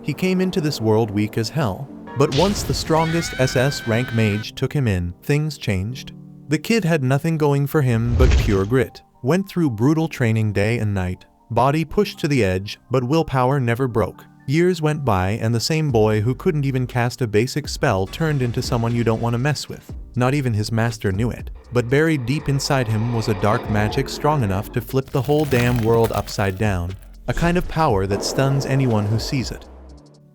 He came into this world weak as hell. But once the strongest SS rank mage took him in, things changed. The kid had nothing going for him but pure grit. Went through brutal training day and night. Body pushed to the edge, but willpower never broke. Years went by and the same boy who couldn't even cast a basic spell turned into someone you don't want to mess with. Not even his master knew it. But buried deep inside him was a dark magic strong enough to flip the whole damn world upside down. A kind of power that stuns anyone who sees it.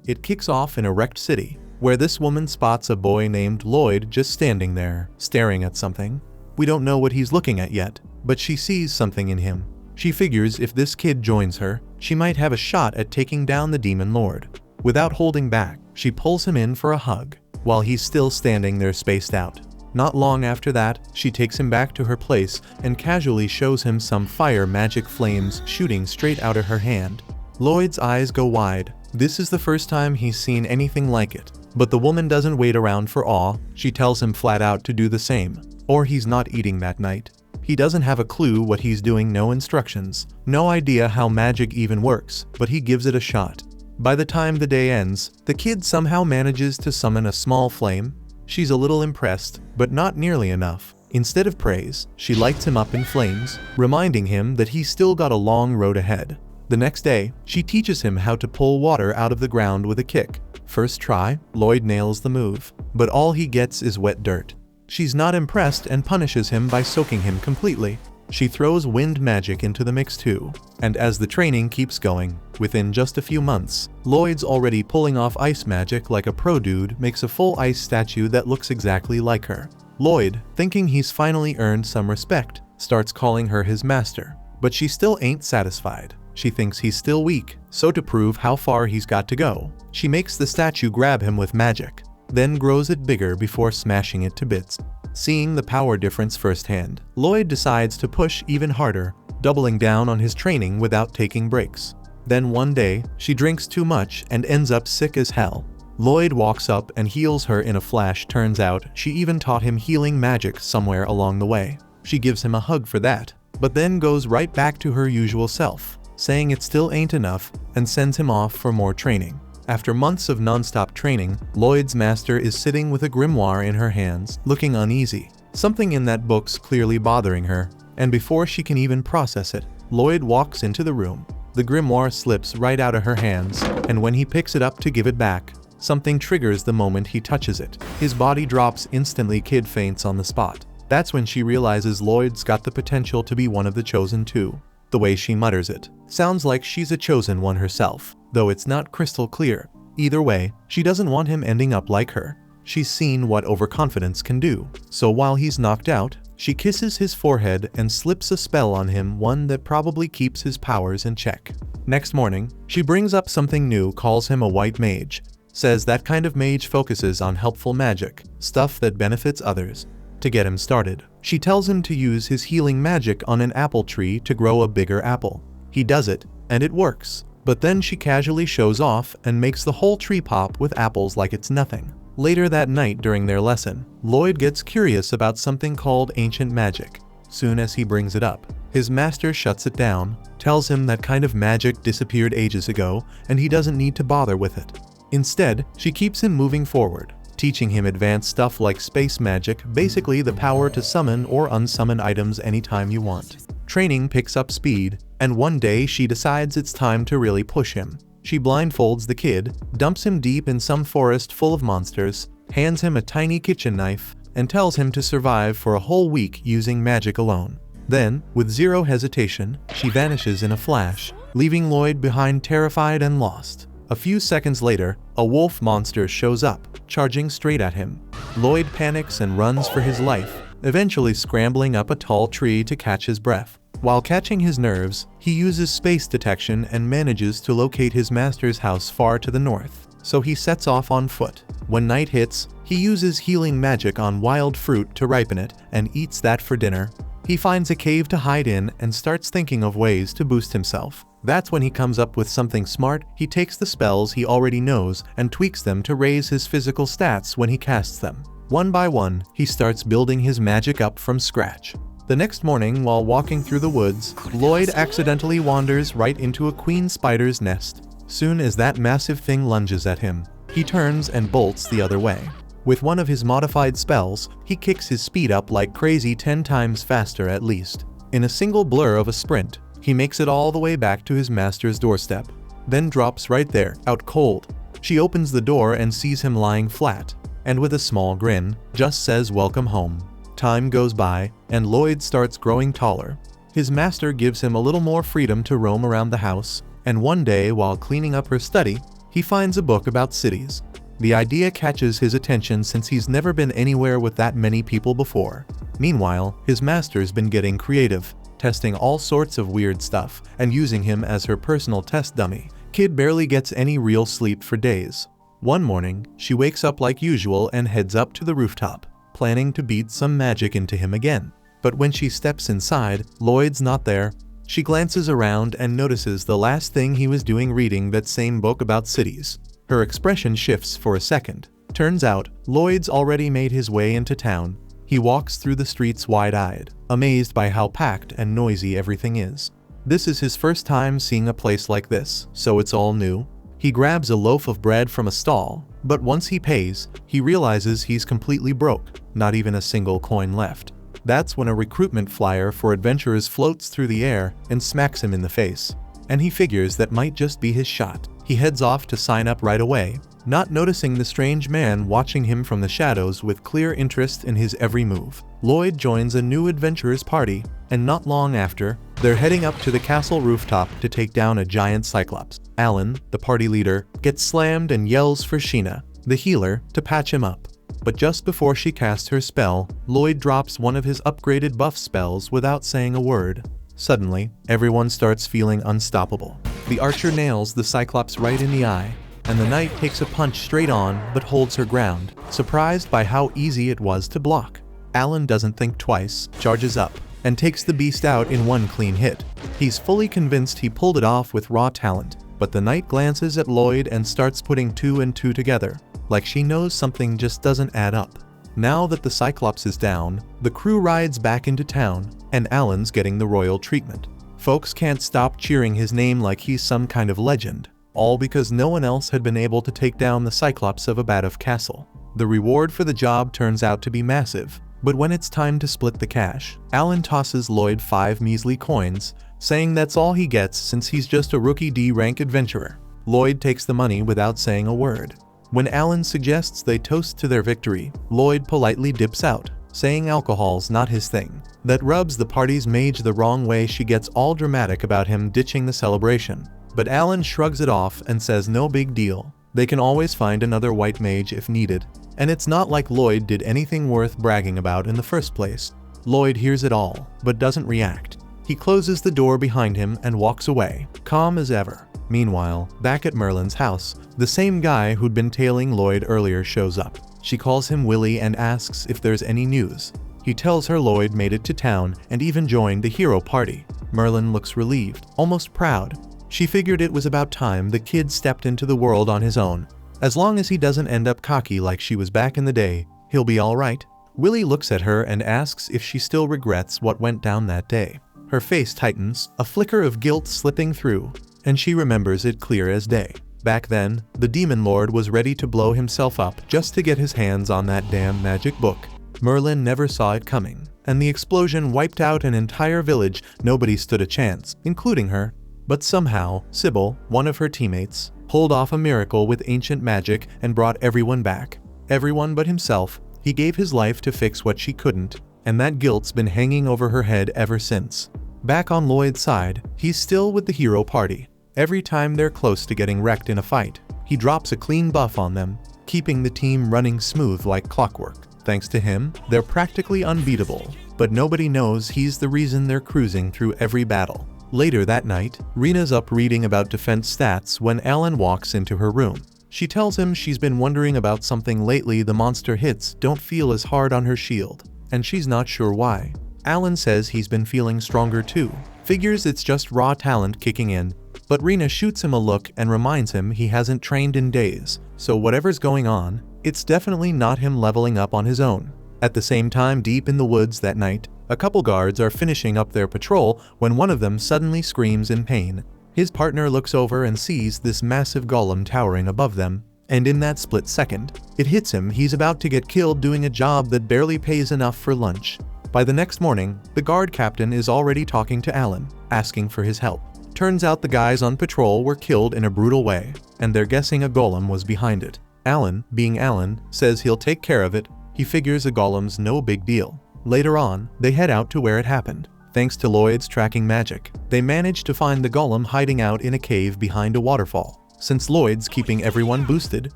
It kicks off in a wrecked city, where this woman spots a boy named Lloyd just standing there, staring at something. We don't know what he's looking at yet, but she sees something in him. She figures if this kid joins her, she might have a shot at taking down the demon lord. Without holding back, she pulls him in for a hug, while he's still standing there spaced out. Not long after that, she takes him back to her place and casually shows him some fire magic flames shooting straight out of her hand. Lloyd's eyes go wide. This is the first time he's seen anything like it. But the woman doesn't wait around for awe. She tells him flat out to do the same, or he's not eating that night. He doesn't have a clue what he's doing, no instructions, no idea how magic even works, but he gives it a shot. By the time the day ends, the kid somehow manages to summon a small flame. She's a little impressed, but not nearly enough. Instead of praise, she lights him up in flames, reminding him that he's still got a long road ahead. The next day, she teaches him how to pull water out of the ground with a kick. First try, Lloyd nails the move, but all he gets is wet dirt. She's not impressed and punishes him by soaking him completely. She throws wind magic into the mix too, and as the training keeps going, within just a few months, Lloyd's already pulling off ice magic like a pro dude, makes a full ice statue that looks exactly like her. Lloyd, thinking he's finally earned some respect, starts calling her his master, but she still ain't satisfied. She thinks he's still weak, so to prove how far he's got to go, she makes the statue grab him with magic, then grows it bigger before smashing it to bits. Seeing the power difference firsthand, Lloyd decides to push even harder, doubling down on his training without taking breaks. Then one day, she drinks too much and ends up sick as hell. Lloyd walks up and heals her in a flash. Turns out, she even taught him healing magic somewhere along the way. She gives him a hug for that, but then goes right back to her usual self, saying it still ain't enough, and sends him off for more training. After months of non-stop training, Lloyd's master is sitting with a grimoire in her hands, looking uneasy. Something in that book's clearly bothering her, and before she can even process it, Lloyd walks into the room. The grimoire slips right out of her hands, and when he picks it up to give it back, something triggers the moment he touches it. His body drops instantly. Kid faints on the spot. That's when she realizes Lloyd's got the potential to be one of the chosen two. The way she mutters it sounds like she's a chosen one herself, though it's not crystal clear. Either way, she doesn't want him ending up like her. She's seen what overconfidence can do, so while he's knocked out, she kisses his forehead and slips a spell on him, one that probably keeps his powers in check. Next morning, she brings up something new, calls him a white mage, says that kind of mage focuses on helpful magic, stuff that benefits others. To get him started, she tells him to use his healing magic on an apple tree to grow a bigger apple. He does it, and it works. But then she casually shows off and makes the whole tree pop with apples like it's nothing. Later that night during their lesson, Lloyd gets curious about something called ancient magic. Soon as he brings it up, his master shuts it down, tells him that kind of magic disappeared ages ago and he doesn't need to bother with it. Instead, she keeps him moving forward, teaching him advanced stuff like space magic, basically the power to summon or unsummon items anytime you want. Training picks up speed, and one day she decides it's time to really push him. She blindfolds the kid, dumps him deep in some forest full of monsters, hands him a tiny kitchen knife, and tells him to survive for a whole week using magic alone. Then, with zero hesitation, she vanishes in a flash, leaving Lloyd behind terrified and lost. A few seconds later, a wolf monster shows up, charging straight at him. Lloyd panics and runs for his life, eventually scrambling up a tall tree to catch his breath. While catching his nerves, he uses space detection and manages to locate his master's house far to the north, so he sets off on foot. When night hits, he uses healing magic on wild fruit to ripen it and eats that for dinner. He finds a cave to hide in and starts thinking of ways to boost himself. That's when he comes up with something smart. He takes the spells he already knows and tweaks them to raise his physical stats when he casts them. One by one, he starts building his magic up from scratch. The next morning, while walking through the woods, Lloyd accidentally wanders right into a queen spider's nest. Soon as that massive thing lunges at him, he turns and bolts the other way. With one of his modified spells, he kicks his speed up like crazy 10 times faster at least. In a single blur of a sprint, he makes it all the way back to his master's doorstep, then drops right there, out cold. She opens the door and sees him lying flat, and with a small grin, just says welcome home. Time goes by, and Lloyd starts growing taller. His master gives him a little more freedom to roam around the house, and one day while cleaning up her study, he finds a book about cities. The idea catches his attention since he's never been anywhere with that many people before. Meanwhile, his master's been getting creative, testing all sorts of weird stuff, and using him as her personal test dummy. Kid barely gets any real sleep for days. One morning, she wakes up like usual and heads up to the rooftop, planning to beat some magic into him again. But when she steps inside, Lloyd's not there. She glances around and notices the last thing he was doing reading that same book about cities. Her expression shifts for a second. Turns out, Lloyd's already made his way into town. He walks through the streets wide-eyed, amazed by how packed and noisy everything is. This is his first time seeing a place like this, so it's all new. He grabs a loaf of bread from a stall, but once he pays, he realizes he's completely broke, not even a single coin left. That's when a recruitment flyer for adventurers floats through the air and smacks him in the face, and he figures that might just be his shot. He heads off to sign up right away, not noticing the strange man watching him from the shadows with clear interest in his every move. Lloyd joins a new adventurers party, and not long after, they're heading up to the castle rooftop to take down a giant cyclops. Alan, the party leader, gets slammed and yells for Sheena, the healer, to patch him up. But just before she casts her spell, Lloyd drops one of his upgraded buff spells without saying a word. Suddenly, everyone starts feeling unstoppable. The archer nails the cyclops right in the eye, and the knight takes a punch straight on but holds her ground, surprised by how easy it was to block. Alan doesn't think twice, charges up, and takes the beast out in one clean hit. He's fully convinced he pulled it off with raw talent, but the knight glances at Lloyd and starts putting 2 and 2 together, like she knows something just doesn't add up. Now that the cyclops is down, the crew rides back into town, and Alan's getting the royal treatment. Folks can't stop cheering his name like he's some kind of legend, all because no one else had been able to take down the cyclops of Abadov Castle. The reward for the job turns out to be massive, but when it's time to split the cash, Alan tosses Lloyd 5 measly coins, saying that's all he gets since he's just a rookie D-rank adventurer. Lloyd takes the money without saying a word. When Alan suggests they toast to their victory, Lloyd politely dips out, saying alcohol's not his thing. That rubs the party's mage the wrong way. She gets all dramatic about him ditching the celebration. But Alan shrugs it off and says no big deal. They can always find another white mage if needed. And it's not like Lloyd did anything worth bragging about in the first place. Lloyd hears it all, but doesn't react. He closes the door behind him and walks away, calm as ever. Meanwhile, back at Merlin's house, the same guy who'd been tailing Lloyd earlier shows up. She calls him Willie and asks if there's any news. He tells her Lloyd made it to town and even joined the hero party. Merlin looks relieved, almost proud. She figured it was about time the kid stepped into the world on his own. As long as he doesn't end up cocky like she was back in the day, he'll be alright. Willie looks at her and asks if she still regrets what went down that day. Her face tightens, a flicker of guilt slipping through, and she remembers it clear as day. Back then, the Demon Lord was ready to blow himself up just to get his hands on that damn magic book. Merlin never saw it coming, and the explosion wiped out an entire village. Nobody stood a chance, including her. But somehow, Sybil, one of her teammates, pulled off a miracle with ancient magic and brought everyone back. Everyone but himself. He gave his life to fix what she couldn't, and that guilt's been hanging over her head ever since. Back on Lloyd's side, he's still with the hero party. Every time they're close to getting wrecked in a fight, he drops a clean buff on them, keeping the team running smooth like clockwork. Thanks to him, they're practically unbeatable, but nobody knows he's the reason they're cruising through every battle. Later that night, Rena's up reading about defense stats when Alan walks into her room. She tells him she's been wondering about something lately. The monster hits don't feel as hard on her shield, and she's not sure why. Alan says he's been feeling stronger too, figures it's just raw talent kicking in, but Rena shoots him a look and reminds him he hasn't trained in days, so whatever's going on, it's definitely not him leveling up on his own. At the same time, deep in the woods that night, a couple guards are finishing up their patrol when one of them suddenly screams in pain. His partner looks over and sees this massive golem towering above them, and in that split second, it hits him he's about to get killed doing a job that barely pays enough for lunch. By the next morning, the guard captain is already talking to Alan, asking for his help. Turns out the guys on patrol were killed in a brutal way, and they're guessing a golem was behind it. Alan, being Alan, says he'll take care of it. He figures a golem's no big deal. Later on, they head out to where it happened. Thanks to Lloyd's tracking magic, they manage to find the golem hiding out in a cave behind a waterfall. Since Lloyd's keeping everyone boosted,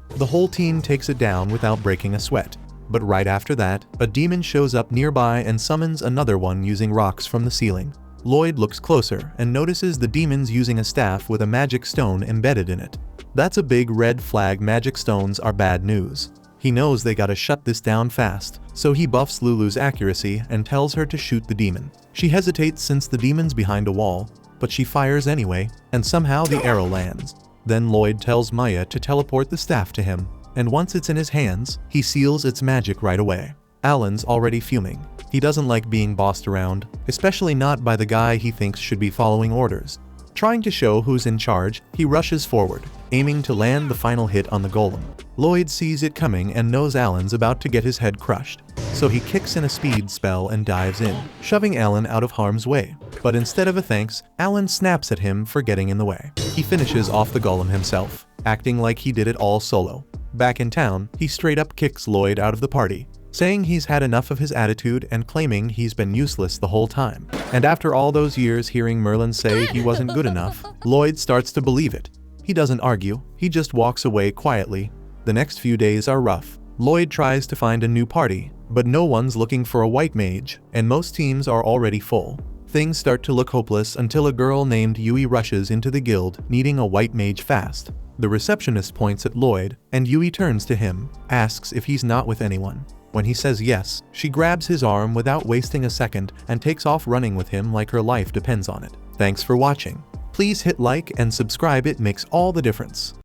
the whole team takes it down without breaking a sweat. But right after that, a demon shows up nearby and summons another one using rocks from the ceiling. Lloyd looks closer and notices the demon's using a staff with a magic stone embedded in it. That's a big red flag. Magic stones are bad news. He knows they gotta shut this down fast, so he buffs Lulu's accuracy and tells her to shoot the demon. She hesitates since the demon's behind a wall, but she fires anyway, and somehow the arrow lands. Then Lloyd tells Maya to teleport the staff to him, and once it's in his hands, he seals its magic right away. Alan's already fuming. He doesn't like being bossed around, especially not by the guy he thinks should be following orders. Trying to show who's in charge, he rushes forward, aiming to land the final hit on the golem. Lloyd sees it coming and knows Alan's about to get his head crushed, so he kicks in a speed spell and dives in, shoving Alan out of harm's way. But instead of a thanks, Alan snaps at him for getting in the way. He finishes off the golem himself, acting like he did it all solo. Back in town, he straight up kicks Lloyd out of the party, saying he's had enough of his attitude and claiming he's been useless the whole time. And after all those years hearing Merlin say he wasn't good enough, Lloyd starts to believe it. He doesn't argue, he just walks away quietly. The next few days are rough. Lloyd tries to find a new party, but no one's looking for a white mage, and most teams are already full. Things start to look hopeless until a girl named Yui rushes into the guild, needing a white mage fast. The receptionist points at Lloyd, and Yui turns to him, asks if he's not with anyone. When he says yes, she grabs his arm without wasting a second and takes off running with him like her life depends on it. Thanks for watching. Please hit like and subscribe, it makes all the difference.